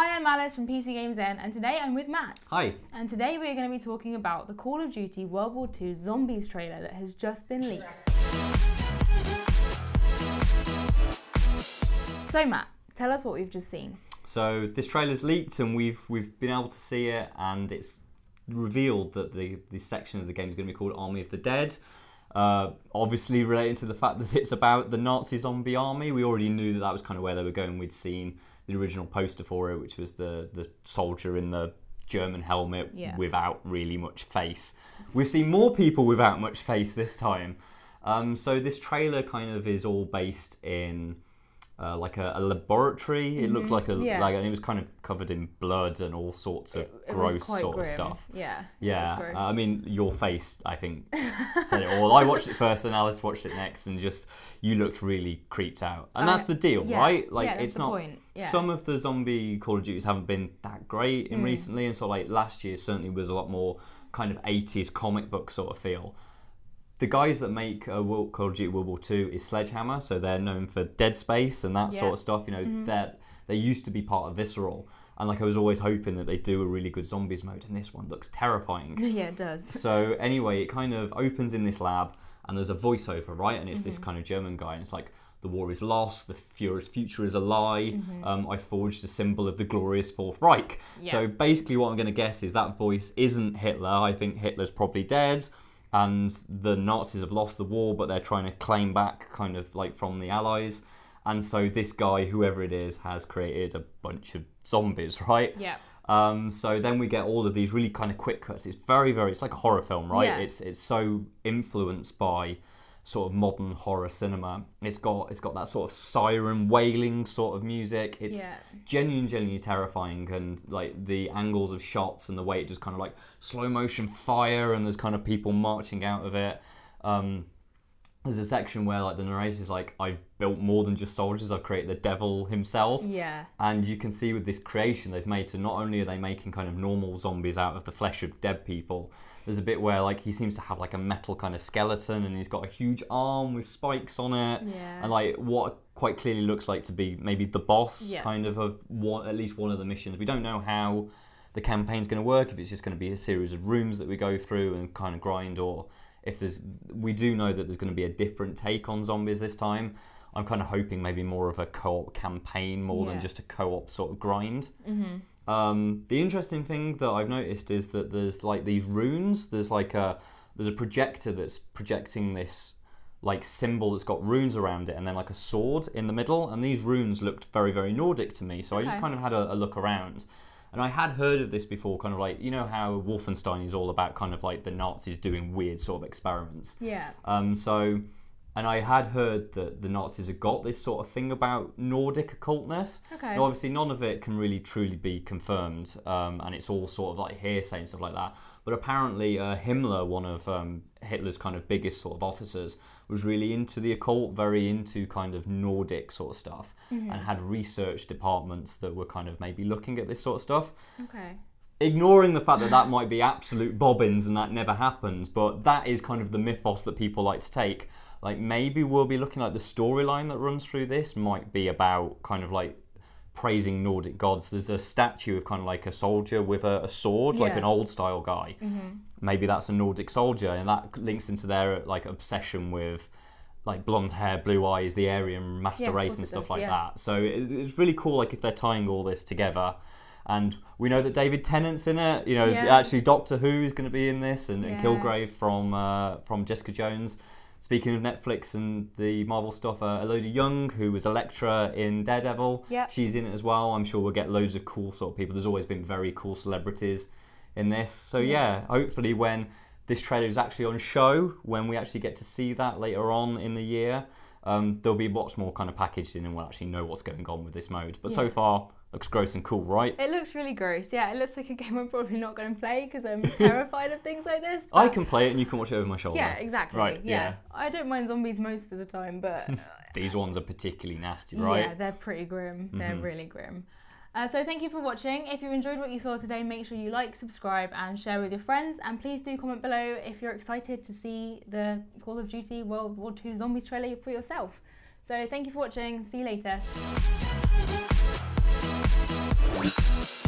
Hi, I'm Alice from PCGamesN, and today I'm with Matt. Hi. And today we're going to be talking about the Call of Duty World War II Zombies trailer that has just been leaked. So Matt, tell us what we've just seen. So this trailer's leaked and we've been able to see it, and it's revealed that the section of the game is going to be called Army of the Dead. Obviously relating to the fact that it's about the Nazi zombie army. We already knew that was kind of where they were going. We'd seen the original poster for it, which was the soldier in the German helmet without really much face. We've seen more people without much face this time. So this trailer kind of is all based in like a laboratory. It looked like and it was kind of covered in blood and all sorts of gross sort of stuff. Yeah. I mean, your face, I think, said it all. I watched it first, then Alice watched it next, and just you looked really creeped out. And that's the deal, right? Like, that's it's the not. Point. Yeah. Some of the zombie Call of Duties haven't been that great in recently, and so like last year certainly was a lot more kind of 80s comic book sort of feel. The guys that make Call of Duty World War II is Sledgehammer, so they're known for Dead Space and that sort of stuff. You know, they used to be part of Visceral, and like I was always hoping that they'd do a really good zombies mode, and this one looks terrifying. Yeah, it does. So anyway, it kind of opens in this lab, and there's a voiceover, right? And it's this kind of German guy, and it's like, the war is lost, the Fuhrer's future is a lie, I forged a symbol of the glorious Fourth Reich. So basically what I'm going to guess is that voice isn't Hitler. I think Hitler's probably dead, and the Nazis have lost the war, but they're trying to claim back kind of like from the Allies. And so this guy, whoever it is, has created a bunch of zombies, right? Yeah. So then we get all of these really kind of quick cuts. It's very, it's like a horror film, right? Yeah. It's so influenced by sort of modern horror cinema. It's got that sort of siren wailing sort of music. It's genuinely terrifying, and like the angles of shots and the way it just kind of like slow motion fire, and there's kind of people marching out of it. There's a section where like the narrator's like, I've built more than just soldiers, I've created the devil himself. Yeah. And you can see with this creation they've made, so not only are they making kind of normal zombies out of the flesh of dead people, there's a bit where like he seems to have like a metal kind of skeleton, and he's got a huge arm with spikes on it. Yeah. And like what quite clearly looks like to be maybe the boss kind of at least one of the missions. We don't know how the campaign's going to work, if it's just going to be a series of rooms that we go through and kind of grind, or if we do know that there's going to be a different take on zombies this time. I'm kind of hoping maybe more of a co-op campaign more than just a co-op sort of grind. The interesting thing that I've noticed is that there's like these runes. There's a projector that's projecting this like symbol that's got runes around it, and then like a sword in the middle. And these runes looked very, very Nordic to me. So I just kind of had a look around. And I had heard of this before, kind of like, you know how Wolfenstein is all about kind of like the Nazis doing weird sort of experiments. Yeah. And I had heard that the Nazis have got this sort of thing about Nordic occultness. Okay. Now, obviously, none of it can really truly be confirmed, and it's all sort of like hearsay and stuff like that. But apparently, Himmler, one of Hitler's kind of biggest sort of officers, was really into the occult, very into kind of Nordic sort of stuff, and had research departments that were kind of maybe looking at this sort of stuff. Okay. Ignoring the fact that that might be absolute bobbins and that never happens, but that is kind of the mythos that people like to take. Like maybe we'll be looking like the storyline that runs through this might be about kind of like praising Nordic gods. There's a statue of kind of like a soldier with a sword, like an old style guy. Maybe that's a Nordic soldier, and that links into their like obsession with like blonde hair, blue eyes, the Aryan master race and stuff like that. So it's really cool, like if they're tying all this together. And we know that David Tennant's in it. You know, actually Doctor Who is going to be in this, and Kilgrave from Jessica Jones. Speaking of Netflix and the Marvel stuff, Elodie Young, who was Elektra in Daredevil, she's in it as well. I'm sure we'll get loads of cool sort of people. There's always been very cool celebrities in this. So hopefully when this trailer is actually on show, when we actually get to see that later on in the year, there'll be lots more kind of packaged in, and we'll actually know what's going on with this mode. But so far, looks gross and cool, right? It looks really gross, yeah. It looks like a game I'm probably not going to play because I'm terrified of things like this. I can play it and you can watch it over my shoulder. Yeah, exactly. Right, yeah. I don't mind zombies most of the time, but... These ones are particularly nasty, right? Yeah, they're pretty grim. They're really grim. So thank you for watching. If you enjoyed what you saw today, make sure you like, subscribe and share with your friends. And please do comment below if you're excited to see the Call of Duty World War II Zombies trailer for yourself. So thank you for watching. See you later. Bye.